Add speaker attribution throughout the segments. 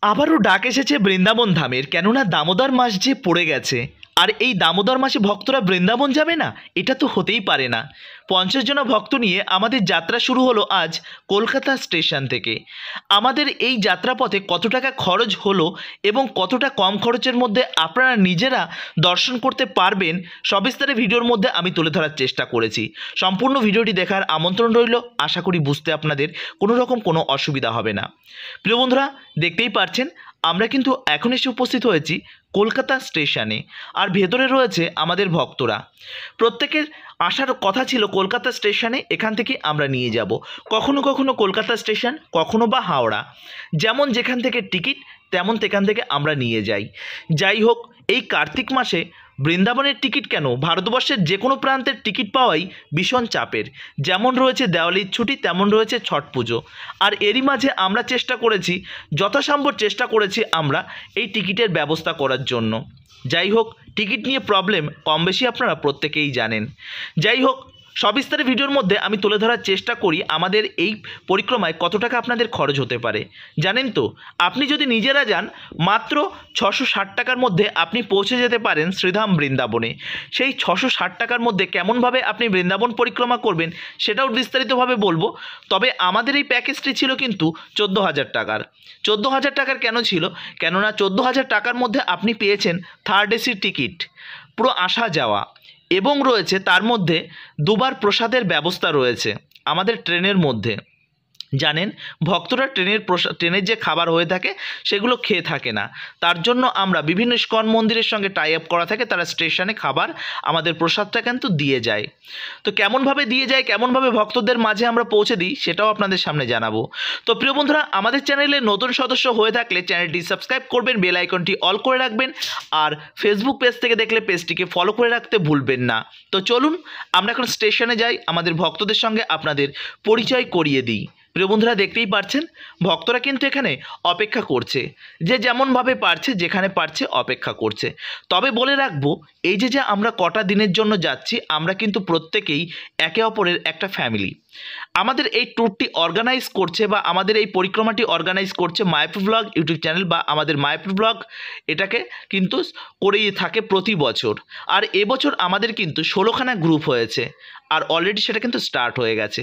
Speaker 1: আবারও ডাক এসেছে বৃন্দাবন ধামের, কেননা দামোদর মাস যে পড়ে গেছে। আর এই দামোদর মাসে ভক্তরা বৃন্দাবন যাবে না, এটা তো হতেই পারে না। 50 জন ভক্ত নিয়ে আমাদের যাত্রা শুরু হলো আজ কলকাতা স্টেশন থেকে। আমাদের এই যাত্রাপথে কত টাকা খরচ হলো এবং কতটা কম খরচের মধ্যে আপনারা নিজেরা দর্শন করতে পারবেন, সবিস্তারে ভিডিওর মধ্যে আমি তুলে ধরার চেষ্টা করেছি। সম্পূর্ণ ভিডিওটি দেখার আমন্ত্রণ রইল। আশা করি বুঝতে আপনাদের কোনো রকম কোনো অসুবিধা হবে না। প্রিয় বন্ধুরা, দেখতেই পাচ্ছেন আমরা কিন্তু এখন এসে উপস্থিত হয়েছি কলকাতা স্টেশনে। আর ভেতরে রয়েছে আমাদের ভক্তরা। প্রত্যেকের আসার কথা ছিল কলকাতা স্টেশনে, এখান থেকে আমরা নিয়ে যাব। কখনো কখনো কলকাতা স্টেশন, কখনো বা হাওড়া, যেমন যেখান থেকে টিকিট তেমন সেখান থেকে আমরা নিয়ে যাই। যাই হোক, এই কার্তিক মাসে বৃন্দাবনের টিকিট কেন, ভারতবর্ষের যে কোনো প্রান্তের টিকিট পাওয়াই ভীষণ চাপের। যেমন রয়েছে দেওয়ালির ছুটি, তেমন রয়েছে ছট পুজো। আর এরই মাঝে আমরা চেষ্টা করেছি, যথাসম্ভব চেষ্টা করেছি আমরা এই টিকিটের ব্যবস্থা করার জন্য। যাই হোক, টিকিট নিয়ে প্রবলেম কম বেশি আপনারা প্রত্যেকেই জানেন। যাই হোক, সবিস্তারে ভিডিওর মধ্যে আমি তুলে ধরার চেষ্টা করি আমাদের এই পরিক্রমায় কত টাকা আপনাদের খরচ হতে পারে। জানেন তো, আপনি যদি নিজেরা যান মাত্র 660 টাকার মধ্যে আপনি পৌঁছে যেতে পারেন শ্রীধাম বৃন্দাবনে। সেই 660 টাকার মধ্যে কেমনভাবে আপনি বৃন্দাবন পরিক্রমা করবেন সেটাও বিস্তারিতভাবে বলবো। তবে আমাদের এই প্যাকেজটি ছিল কিন্তু 14,000 টাকার। 14,000 টাকার কেন ছিল? কেননা 14,000 টাকার মধ্যে আপনি পেয়েছেন থার্ড এসির টিকিট, পুরো আসা যাওয়া, এবং রয়েছে তার মধ্যে দুবার প্রসাদের ব্যবস্থা রয়েছে আমাদের ট্রেনের মধ্যে। জানেন, ভক্তরা ট্রেনের যে খাবার হয়ে থাকে সেগুলো খেয়ে থাকে না, তার জন্য আমরা বিভিন্ন ইস্কন মন্দিরের সঙ্গে টাই আপ করা থাকে, তারা স্টেশনে খাবার আমাদের প্রসাদটা কিন্তু দিয়ে যায়। তো কেমনভাবে দিয়ে যায়, কেমনভাবে ভক্তদের মাঝে আমরা পৌঁছে দিই সেটাও আপনাদের সামনে জানাবো। তো প্রিয় বন্ধুরা, আমাদের চ্যানেলে নতুন সদস্য হয়ে থাকলে চ্যানেলটি সাবস্ক্রাইব করবেন, বেল আইকনটি অল করে রাখবেন, আর ফেসবুক পেজ থেকে দেখলে পেজটিকে ফলো করে রাখতে ভুলবেন না। তো চলুন আমরা এখন স্টেশনে যাই, আমাদের ভক্তদের সঙ্গে আপনাদের পরিচয় করিয়ে দিই। প্রিয় বন্ধুরা, দেখতেই পারছেন ভক্তরা কিন্তু এখানে অপেক্ষা করছে, যে যেমনভাবে পারছে যেখানে পারছে অপেক্ষা করছে। তবে বলে রাখবো, এই যে আমরা কটা দিনের জন্য যাচ্ছি, আমরা কিন্তু প্রত্যেকেই একে অপরের একটা ফ্যামিলি। আমাদের এই ট্যুরটি অর্গানাইজ করছে বা আমাদের এই পরিক্রমাটি অর্গানাইজ করছে মায়াপুর ব্লগ ইউটিউব চ্যানেল, বা আমাদের মায়াপুর ব্লগ এটাকে কিন্তু করেই থাকে প্রতি বছর। আর এবছর আমাদের কিন্তু 16খানা গ্রুপ হয়েছে, আর অলরেডি সেটা কিন্তু স্টার্ট হয়ে গেছে।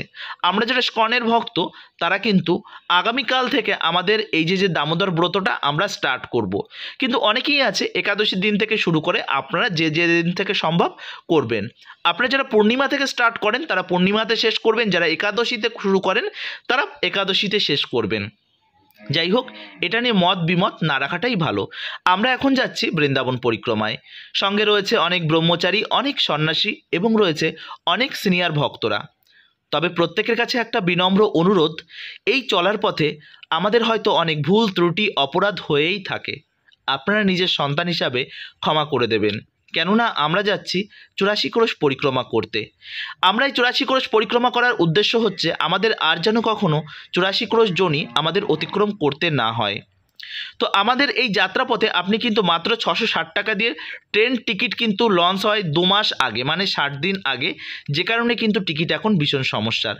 Speaker 1: আমরা যারা স্কনের ভক্ত তারা কিন্তু আগামীকাল থেকে আমাদের এই যে দামোদর ব্রতটা আমরা স্টার্ট করব। কিন্তু অনেকেই আছে একাদশীর দিন থেকে শুরু করে, আপনারা যে দিন থেকে সম্ভব করবেন। আপনারা যারা পূর্ণিমা থেকে স্টার্ট করেন তারা পূর্ণিমাতে শেষ করবেন, যারা একাদশীতে শুরু করেন তারা একাদশীতে শেষ করবেন। যাই হোক, এটা নিয়ে মত বিমত না রাখাটাই ভালো। আমরা এখন যাচ্ছি বৃন্দাবন পরিক্রমায়। সঙ্গে রয়েছে অনেক ব্রহ্মচারী, অনেক সন্ন্যাসী এবং রয়েছে অনেক সিনিয়র ভক্তরা। তবে প্রত্যেকের কাছে একটা বিনম্র অনুরোধ, এই চলার পথে আমাদের হয়তো অনেক ভুল ত্রুটি অপরাধ হয়েই থাকে, আপনারা নিজের সন্তান হিসাবে ক্ষমা করে দেবেন। কেননা আমরা যাচ্ছি 84 ক্রোশ পরিক্রমা করতে। আমরা এই 84 ক্রোশ পরিক্রমা করার উদ্দেশ্য হচ্ছে আমাদের আর যেন কখনো 84 ক্রোশ জনি আমাদের অতিক্রম করতে না হয়। তো আমাদের এই যাত্রাপথে আপনি কিন্তু মাত্র 660 টাকা দিয়ে ট্রেন টিকিট কিন্তু লঞ্চ হয় 2 মাস আগে, মানে 60 দিন আগে, যে কারণে কিন্তু টিকিট এখন ভীষণ সমস্যার।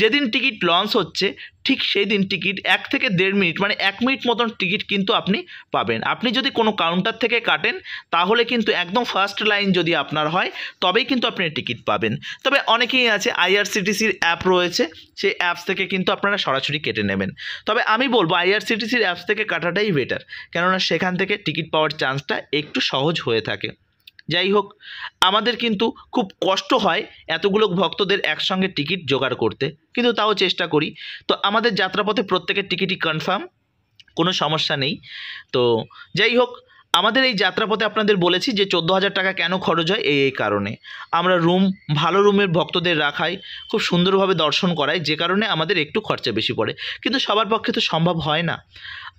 Speaker 1: যেদিন টিকিট লঞ্চ হচ্ছে ঠিক সেই দিন টিকিট 1 থেকে 1.5 মিনিট, মানে 1 মিনিট মতন টিকিট কিন্তু আপনি পাবেন। আপনি যদি কোনো কাউন্টার থেকে কাটেন তাহলে কিন্তু একদম ফার্স্ট লাইন যদি আপনার হয় তবেই কিন্তু আপনি টিকিট পাবেন। তবে অনেকেই আছে আইআরসিটিসির অ্যাপ রয়েছে, সেই অ্যাপস থেকে কিন্তু আপনারা সরাসরি কেটে নেবেন। তবে আমি বলবো আইআরসিটিসির অ্যাপস থেকে কাটাটাই বেটার, কেননা সেখান থেকে টিকিট পাওয়ার চান্সটা একটু সহজ হয়ে থাকে। যাই হোক, আমাদের কিন্তু খুব কষ্ট হয় এতগুলো ভক্তদের একসঙ্গে টিকিট জোগাড় করতে, কিন্তু তাও চেষ্টা করি। তো আমাদের যাত্রাপথে প্রত্যেকের টিকিটই কনফার্ম, কোনো সমস্যা নেই। তো যাই হোক, আমাদের এই যাত্রাপথে আপনাদের বলেছি যে 14,000 টাকা কেন খরচ হয়, এই কারণে আমরা ভালো রুমের ভক্তদের রাখাই, খুব সুন্দরভাবে দর্শন করাই, যে কারণে আমাদের একটু খরচা বেশি পড়ে। কিন্তু সবার পক্ষে তো সম্ভব হয় না।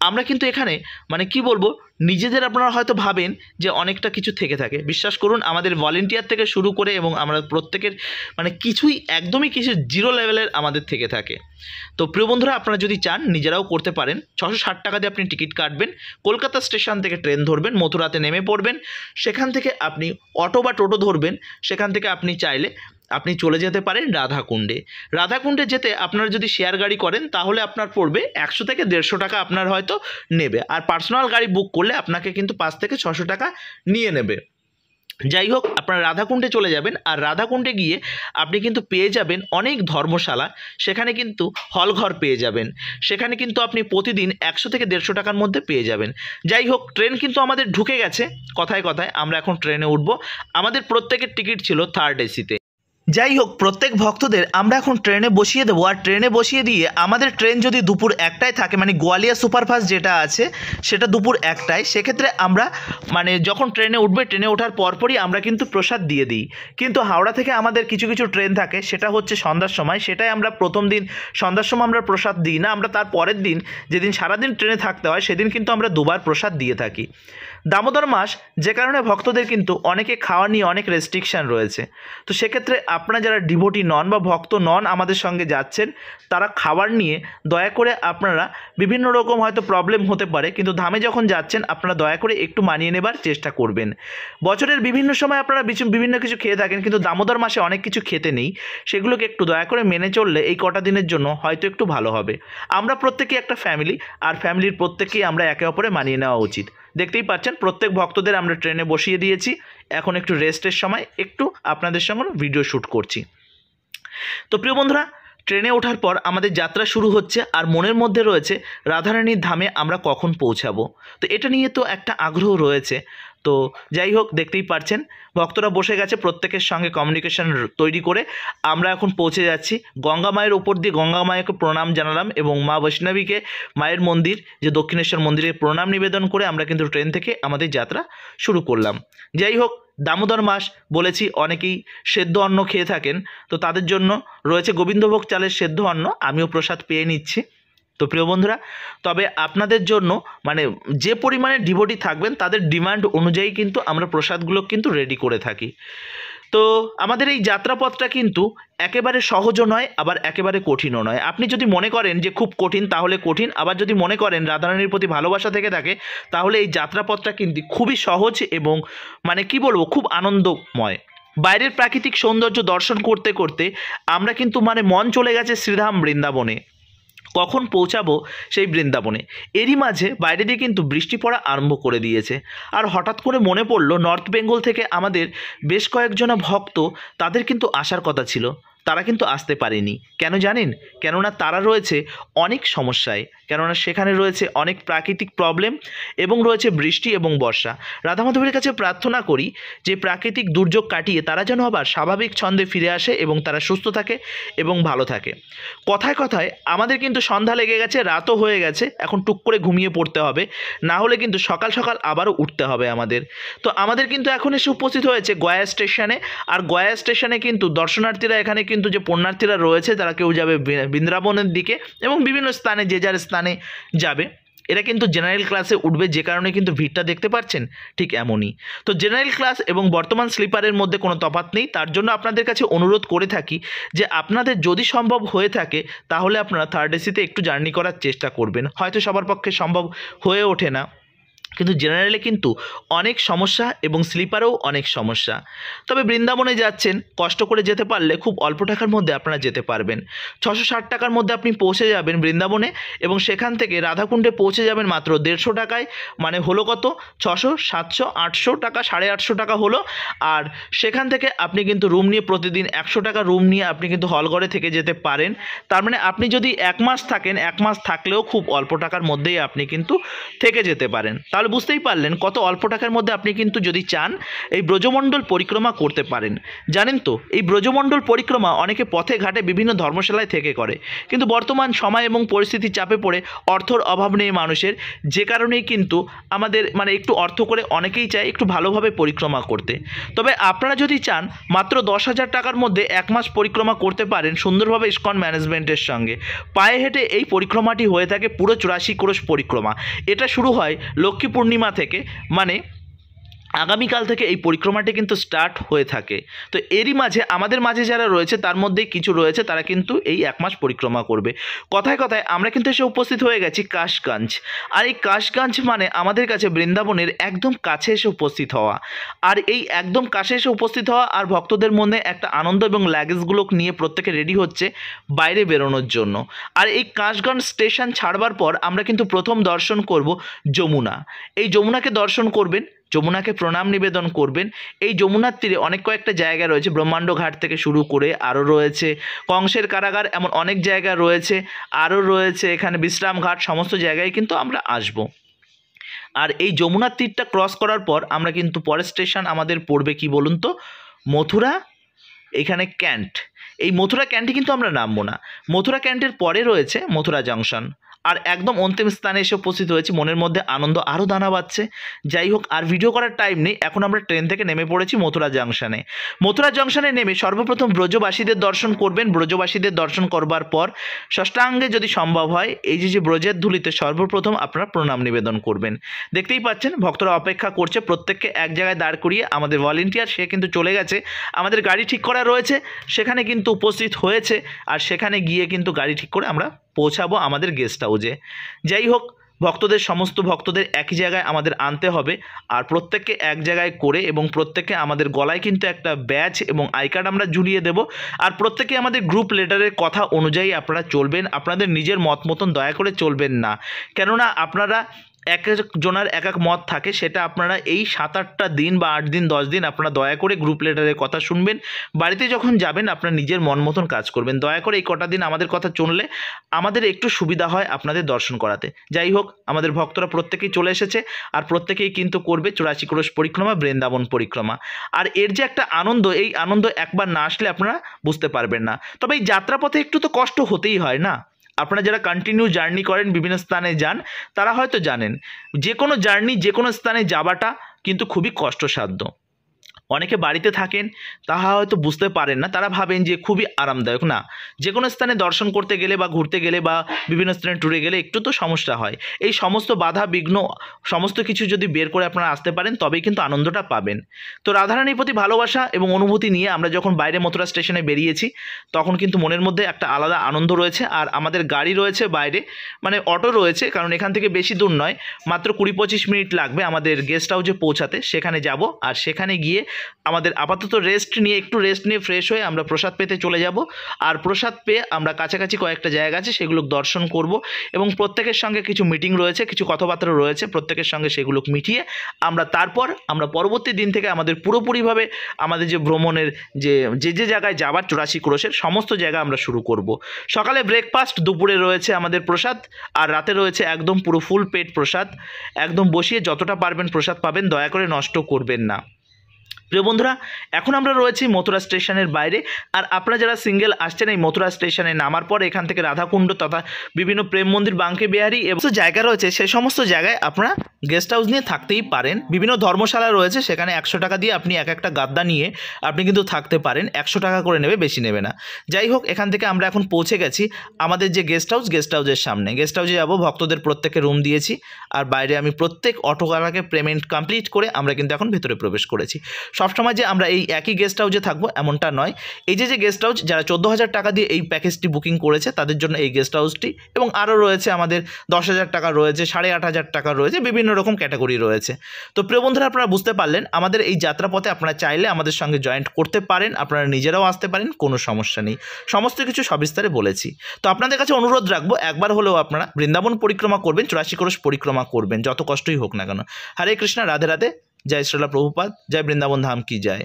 Speaker 1: আমরা কিন্তু এখানে মানে কি বলবো, নিজেদের আপনারা হয়তো ভাবেন যে অনেকটা কিছু থেকে থাকে, বিশ্বাস করুন আমাদের ভলেন্টিয়ার থেকে শুরু করে এবং আমরা প্রত্যেকের মানে কিছুই একদমই কিছু জিরো লেভেলের আমাদের থেকে থাকে। তো প্রিয় বন্ধুরা, আপনারা যদি চান নিজেরাও করতে পারেন। 660 টাকা দিয়ে আপনি টিকিট কাটবেন, কলকাতা স্টেশন থেকে ট্রেন ধরবেন, মথুরাতে নেমে পড়বেন, সেখান থেকে আপনি অটো বা টোটো ধরবেন, সেখান থেকে আপনি চাইলে আপনি চলে যেতে পারেন রাধাকুণ্ডে। রাধাকুণ্ডে যেতে আপনারা যদি শেয়ার গাড়ি করেন তাহলে আপনার পড়বে 100 থেকে 150 টাকা আপনার হয়তো নেবে, আর পার্সোনাল গাড়ি বুক করলে আপনাকে কিন্তু 5 থেকে 600 টাকা নিয়ে নেবে। যাই হোক, আপনারা রাধাকুণ্ডে চলে যাবেন, আর রাধাকুণ্ডে গিয়ে আপনি কিন্তু পেয়ে যাবেন অনেক ধর্মশালা, সেখানে কিন্তু হলঘর পেয়ে যাবেন, সেখানে কিন্তু আপনি প্রতিদিন 100 থেকে 150 টাকার মধ্যে পেয়ে যাবেন। যাই হোক, ট্রেন কিন্তু আমাদের ঢুকে গেছে, কথায় কথায় আমরা এখন ট্রেনে উঠবো। আমাদের প্রত্যেকের টিকিট ছিল 3rd এসিতে। যাই হোক, প্রত্যেক ভক্তদের আমরা এখন ট্রেনে বসিয়ে দেবো, আর ট্রেনে বসিয়ে দিয়ে আমাদের ট্রেন যদি দুপুর 1টায় থাকে, মানে গোয়ালিয়া সুপারফাস্ট যেটা আছে সেটা দুপুর 1টায়, সেক্ষেত্রে আমরা মানে যখন ট্রেনে উঠবে, ট্রেনে ওঠার পরপরই আমরা কিন্তু প্রসাদ দিয়ে দিই। কিন্তু হাওড়া থেকে আমাদের কিছু কিছু ট্রেন থাকে, সেটা হচ্ছে সন্ধ্যার সময়, সেটাই আমরা প্রথম দিন সন্ধ্যার সময় আমরা প্রসাদ দিই না, আমরা তার পরের দিন যেদিন সারাদিন ট্রেনে থাকতে হয় সেদিন কিন্তু আমরা 2বার প্রসাদ দিয়ে থাকি। দামোদর মাস যে কারণে ভক্তদের কিন্তু অনেকে খাওয়া নিয়ে অনেক রেস্ট্রিকশান রয়েছে, তো সেক্ষেত্রে আপনারা যারা ডিভোটি নন বা ভক্ত নন আমাদের সঙ্গে যাচ্ছেন, তারা খাবার নিয়ে দয়া করে আপনারা বিভিন্ন রকম হয়তো প্রবলেম হতে পারে, কিন্তু ধামে যখন যাচ্ছেন আপনারা দয়া করে একটু মানিয়ে নেবার চেষ্টা করবেন। বছরের বিভিন্ন সময় আপনারা বিভিন্ন কিছু খেয়ে থাকেন, কিন্তু দামোদর মাসে অনেক কিছু খেতে নেই, সেগুলোকে একটু দয়া করে মেনে চললে এই কটা দিনের জন্য হয়তো একটু ভালো হবে। আমরা প্রত্যেকেই একটা ফ্যামিলি, আর ফ্যামিলির প্রত্যেকেই আমরা একে অপরে মানিয়ে নেওয়া উচিত। দেখতেই পাচ্ছেন প্রত্যেক ভক্তদের আমরা ট্রেনে বসিয়ে দিয়েছি, এখন একটু রেস্টের সময় একটু আপনাদের সঙ্গে ভিডিও শ্যুট করছি। তো প্রিয় বন্ধুরা, ট্রেনে ওঠার পর আমাদের যাত্রা শুরু হচ্ছে, আর মনের মধ্যে রয়েছে রাধারানীর ধামে আমরা কখন পৌঁছাবো, তো এটা নিয়ে তো একটা আগ্রহ রয়েছে। তো যাই হোক, দেখতেই পাচ্ছেন ভক্তরা বসে গেছে, প্রত্যেকের সঙ্গে কমিউনিকেশন তৈরি করে আমরা এখন পৌঁছে যাচ্ছি। গঙ্গা মায়ের ওপর দিয়ে গঙ্গা মায়েকে প্রণাম জানালাম, এবং মা বৈষ্ণবীকে, মায়ের মন্দির যে দক্ষিণেশ্বর মন্দিরে প্রণাম নিবেদন করে আমরা কিন্তু ট্রেন থেকে আমাদের যাত্রা শুরু করলাম। যাই হোক, দামোদর মাস বলেছি অনেকেই সেদ্ধ অন্ন খেয়ে থাকেন, তো তাদের জন্য রয়েছে গোবিন্দভোগ চালের সেদ্ধ অন্ন, আমিও প্রসাদ পেয়ে নিচ্ছি। তো প্রিয় বন্ধুরা, তবে আপনাদের জন্য মানে যে পরিমাণে ডিভোটি থাকবেন তাদের ডিমান্ড অনুযায়ী কিন্তু আমরা প্রসাদগুলো কিন্তু রেডি করে থাকি। তো আমাদের এই যাত্রাপথটা কিন্তু একেবারে সহজও নয়, আবার একেবারে কঠিনও নয়। আপনি যদি মনে করেন যে খুব কঠিন তাহলে কঠিন, আবার যদি মনে করেন রাধারানীর প্রতি ভালোবাসা থেকে থাকে তাহলে এই যাত্রাপথটা কিন্তু খুবই সহজ এবং মানে কি বলবো, খুব আনন্দময়। বাইরের প্রাকৃতিক সৌন্দর্য দর্শন করতে করতে আমরা কিন্তু মানে মন চলে গেছে শ্রীধাম বৃন্দাবনে। কখন পৌঁছাবো সেই বৃন্দাবনে, এরই মাঝে বাইরে দিয়ে কিন্তু বৃষ্টি পড়া আরম্ভ করে দিয়েছে। আর হঠাৎ করে মনে পড়লো নর্থ বেঙ্গল থেকে আমাদের বেশ কয়েকজনা ভক্ত, তাদের কিন্তু আসার কথা ছিল, তারা কিন্তু আসতে পারেনি। কেন জানেন? কেননা তারা রয়েছে অনেক সমস্যায়, কেননা সেখানে রয়েছে অনেক প্রাকৃতিক প্রবলেম এবং রয়েছে বৃষ্টি এবং বর্ষা। রাধা মাধবের কাছে প্রার্থনা করি যে প্রাকৃতিক দুর্যোগ কাটিয়ে তারা যেন আবার স্বাভাবিক ছন্দে ফিরে আসে এবং তারা সুস্থ থাকে এবং ভালো থাকে। কথায় কথায় আমাদের কিন্তু সন্ধ্যা লেগে গেছে, রাতও হয়ে গেছে, এখন টুক করে ঘুমিয়ে পড়তে হবে, না হলে কিন্তু সকাল সকাল আবারও উঠতে হবে আমাদের। তো আমাদের কিন্তু এখন এসে উপস্থিত হয়েছে গয়া স্টেশনে, আর গয়া স্টেশনে কিন্তু দর্শনার্থীরা, এখানে কিন্তু যে পুণ্যার্থীরা রয়েছে তারা কেউ যাবে বৃন্দাবনের দিকে এবং বিভিন্ন স্থানে যে যার স্থানে যাবে। এরা কিন্তু জেনারেল ক্লাসে উঠবে, যে কারণে কিন্তু ভিড়টা দেখতে পাচ্ছেন ঠিক এমনই। তো জেনারেল ক্লাস এবং বর্তমান স্লিপারের মধ্যে কোনো তফাৎ নেই, তার জন্য আপনাদের কাছে অনুরোধ করে থাকি যে আপনাদের যদি সম্ভব হয়ে থাকে তাহলে আপনারা 3rd এসিতে একটু জার্নি করার চেষ্টা করবেন। হয়তো সবার পক্ষে সম্ভব হয়ে ওঠে না, কিন্তু জেনারেলে কিন্তু অনেক সমস্যা এবং স্লিপারেও অনেক সমস্যা। তবে বৃন্দাবনে যাচ্ছেন, কষ্ট করে যেতে পারলে খুব অল্প টাকার মধ্যে আপনারা যেতে পারবেন। 660 টাকার মধ্যে আপনি পৌঁছে যাবেন বৃন্দাবনে, এবং সেখান থেকে রাধাকুণ্ডে পৌঁছে যাবেন মাত্র 150 টাকায়। মানে হলো কত? 600, 700, 800 টাকা, 850 টাকা হলো। আর সেখান থেকে আপনি কিন্তু রুম নিয়ে প্রতিদিন 100 টাকা রুম নিয়ে আপনি কিন্তু হলঘরে থেকে যেতে পারেন। তার মানে আপনি যদি 1 মাস থাকেন, 1 মাস থাকলেও খুব অল্প টাকার মধ্যেই আপনি কিন্তু থেকে যেতে পারেন। তাহলে বুঝতেই পারলেন কত অল্প টাকার মধ্যে আপনি কিন্তু যদি চান এই ব্রজমণ্ডল পরিক্রমা করতে পারেন। জানেন তো, এই ব্রজমণ্ডল পরিক্রমা অনেকে পথে ঘাটে বিভিন্ন ধর্মশালায় থেকে করে, কিন্তু বর্তমান সময় এবং পরিস্থিতির চাপে পড়ে অর্থর অভাব নেই মানুষের, যে কারণেই কিন্তু আমাদের মানে একটু অর্থ করে অনেকেই চায় একটু ভালোভাবে পরিক্রমা করতে। তবে আপনারা যদি চান মাত্র 10,000 টাকার মধ্যে 1 মাস পরিক্রমা করতে পারেন সুন্দরভাবে ইসকন ম্যানেজমেন্টের সঙ্গে। পায়ে হেঁটে এই পরিক্রমাটি হয়ে থাকে পুরো 84 ক্রোশ পরিক্রমা। এটা শুরু হয় লক্ষ্মী পূর্ণিমা থেকে, মানে আগামীকাল থেকে এই পরিক্রমাটি কিন্তু স্টার্ট হয়ে থাকে। তো এরই মাঝে আমাদের মাঝে যারা রয়েছে তার মধ্যেই কিছু রয়েছে তারা কিন্তু এই 1 মাস পরিক্রমা করবে। কথায় কথায় আমরা কিন্তু এসে উপস্থিত হয়ে গেছি কাশগঞ্জ। আর এই কাশগঞ্জ মানে আমাদের কাছে বৃন্দাবনের একদম কাছে এসে উপস্থিত হওয়া। আর এই একদম কাছে এসে উপস্থিত হওয়া আর ভক্তদের মধ্যে একটা আনন্দ এবং লাগেজগুলো নিয়ে প্রত্যেকে রেডি হচ্ছে বাইরে বেরোনোর জন্য। আর এই কাশগঞ্জ স্টেশন ছাড়বার পর আমরা কিন্তু প্রথম দর্শন করব যমুনা। এই যমুনাকে দর্শন করবেন, যমুনাকে প্রণাম নিবেদন করবেন। এই যমুনার তীরে অনেক কয়েকটা জায়গা রয়েছে, ব্রহ্মাণ্ড ঘাট থেকে শুরু করে আরও রয়েছে কংসের কারাগার, এমন অনেক জায়গা রয়েছে, আরও রয়েছে এখানে বিশ্রাম ঘাট, সমস্ত জায়গায় কিন্তু আমরা আসব। আর এই যমুনার তীরটা ক্রস করার পর আমরা কিন্তু পরের স্টেশন আমাদের পড়বে কি বলুন তো, মথুরা, এখানে ক্যান্ট। এই মথুরা ক্যান্টে কিন্তু আমরা নামবো না, মথুরা ক্যান্টের পরে রয়েছে মথুরা জংশন। আর একদম অন্তিম স্থানে এসে উপস্থিত হয়েছি, মনের মধ্যে আনন্দ আরও দানা বাঁধছে। যাই হোক, আর ভিডিও করার টাইম নেই, এখন আমরা ট্রেন থেকে নেমে পড়েছি মথুরা জংশনে। মথুরা জংশনে নেমে সর্বপ্রথম ব্রজবাসীদের দর্শন করবেন। ব্রজবাসীদের দর্শন করবার পর ষষ্ঠাঙ্গে যদি সম্ভব হয় এই যে ব্রজের ধুলিতে সর্বপ্রথম আপনারা প্রণাম নিবেদন করবেন। দেখতেই পাচ্ছেন ভক্তরা অপেক্ষা করছে, প্রত্যেককে এক জায়গায় দাঁড় করিয়ে। আমাদের ভলেন্টিয়ার সে কিন্তু চলে গেছে, আমাদের গাড়ি ঠিক করা রয়েছে সেখানে কিন্তু উপস্থিত হয়েছে। আর সেখানে গিয়ে কিন্তু গাড়ি ঠিক করে আমরা পৌঁছাবো আমাদের গেস্ট হাউসে। যাই হোক, সমস্ত ভক্তদের একই জায়গায় আমাদের আনতে হবে আর প্রত্যেককে এক জায়গায় করে, এবং প্রত্যেককে আমাদের গলায় কিন্তু একটা ব্যাজ এবং আই কার্ড আমরা ঝুলিয়ে দেব। আর প্রত্যেকে আমাদের গ্রুপ লিডারের কথা অনুযায়ী আপনারা চলবেন, আপনাদের নিজের মত মতন দয়া করে চলবেন না। কেননা আপনারা এক একজনের এক এক মত থাকে, সেটা আপনারা এই 7-8টা দিন বা 8 দিন 10 দিন আপনারা দয়া করে গ্রুপ লিডারের কথা শুনবেন। বাড়িতে যখন যাবেন আপনার নিজের মন মতন কাজ করবেন। দয়া করে এই কটা দিন আমাদের কথা শুনলে আমাদের একটু সুবিধা হয় আপনাদের দর্শন করাতে। যাই হোক, আমাদের ভক্তরা প্রত্যেকেই চলে এসেছে আর প্রত্যেকেই কিন্তু করবে 84 ক্রোশ পরিক্রমা, বৃন্দাবন পরিক্রমা। আর এর যে একটা আনন্দ, এই আনন্দ একবার না আসলে আপনারা বুঝতে পারবেন না। তবে এই যাত্রাপথে একটু তো কষ্ট হতেই হয় না। আপনারা যারা কন্টিনিউ জার্নি করেন, বিভিন্ন স্থানে যান, তারা হয়তো জানেন যে কোনো জার্নি, যে কোনো স্থানে যাওয়াটা কিন্তু খুবই কষ্টসাধ্য। অনেকে বাড়িতে থাকেন, তাহা হয়তো বুঝতে পারেন না, তারা ভাবেন যে খুবই আরামদায়ক। না, যে কোনো স্থানে দর্শন করতে গেলে বা ঘুরতে গেলে বা বিভিন্ন স্থানে ট্যুরে গেলে একটু তো সমস্যা হয়। এই সমস্ত বাধা বিঘ্ন সমস্ত কিছু যদি বের করে আপনারা আসতে পারেন তবেই কিন্তু আনন্দটা পাবেন। তো রাধারানীর প্রতি ভালোবাসা এবং অনুভূতি নিয়ে আমরা যখন বাইরে মথুরা স্টেশনে বেরিয়েছি তখন কিন্তু মনের মধ্যে একটা আলাদা আনন্দ রয়েছে। আর আমাদের গাড়ি রয়েছে বাইরে, মানে অটো রয়েছে, কারণ এখান থেকে বেশি দূর নয়, মাত্র 20-25 মিনিট লাগবে আমাদের গেস্ট হাউসে পৌঁছাতে। সেখানে যাব আর সেখানে গিয়ে আমাদের আপাতত রেস্ট নিয়ে ফ্রেশ হয়ে আমরা প্রসাদ পেতে চলে যাব। আর প্রসাদ পেয়ে আমরা কাছাকাছি কয়েকটা জায়গা আছে সেগুলো দর্শন করব, এবং প্রত্যেকের সঙ্গে কিছু মিটিং রয়েছে, কিছু কথাবার্তা রয়েছে, প্রত্যেকের সঙ্গে সেগুলো মিটিয়ে আমরা পরবর্তী দিন থেকে আমাদের পুরোপুরিভাবে আমাদের যে ভ্রমণের যে জায়গায় যাবার 84 ক্রোশের সমস্ত জায়গা আমরা শুরু করব। সকালে ব্রেকফাস্ট, দুপুরে রয়েছে আমাদের প্রসাদ, আর রাতে রয়েছে একদম পুরো ফুল পেট প্রসাদ। একদম বসিয়ে যতটা পারবেন প্রসাদ পাবেন, দয়া করে নষ্ট করবেন না। প্রিয় বন্ধুরা, এখন আমরা রয়েছি মথুরা স্টেশনের বাইরে। আর আপনারা যারা সিঙ্গেল আসছেন, এই মথুরা স্টেশনে নামার পর এখান থেকে রাধাকুণ্ড তথা বিভিন্ন প্রেম মন্দির, বাঙ্কে বিহারি এবং জায়গা রয়েছে, সেই সমস্ত জায়গায় আপনারা গেস্ট হাউস নিয়ে থাকতেই পারেন। বিভিন্ন ধর্মশালা রয়েছে, সেখানে 100 টাকা দিয়ে আপনি এক একটা গাদ্দা নিয়ে আপনি কিন্তু থাকতে পারেন। 100 টাকা করে নেবে, বেশি নেবে না। যাই হোক, এখান থেকে আমরা এখন পৌঁছে গেছি আমাদের যে গেস্ট হাউসের সামনে। গেস্ট হাউসে যাবো, ভক্তদের প্রত্যেককে রুম দিয়েছি আর বাইরে আমি প্রত্যেক অটোওয়ালাকে পেমেন্ট কমপ্লিট করে আমরা কিন্তু এখন ভেতরে প্রবেশ করেছি। সবসময় যে আমরা এই একই গেস্ট হাউসে থাকবো এমনটা নয়। এই যে গেস্ট হাউস, যারা 14,000 টাকা দিয়ে এই প্যাকেজটি বুকিং করেছে তাদের জন্য এই গেস্ট হাউসটি, এবং আরও রয়েছে আমাদের 10,000 টাকা রয়েছে, 8,500 টাকা রয়েছে, বিভিন্ন রকম ক্যাটাগরি রয়েছে। তো প্রিয় বন্ধুরা, আপনারা বুঝতে পারলেন আমাদের এই যাত্রাপথে আপনারা চাইলে আমাদের সঙ্গে জয়েন্ট করতে পারেন, আপনারা নিজেরাও আসতে পারেন, কোনো সমস্যা নেই। সমস্ত কিছু সবিস্তারে বলেছি। তো আপনাদের কাছে অনুরোধ রাখবো, একবার হলেও আপনারা বৃন্দাবন পরিক্রমা করবেন, 84 ক্রোশ পরিক্রমা করবেন, যত কষ্টই হোক না কেন। হরে কৃষ্ণ, রাধে রাধে, জয় শ্রীলা প্রভুপাদ, জয় বৃন্দাবন ধাম কি জয়।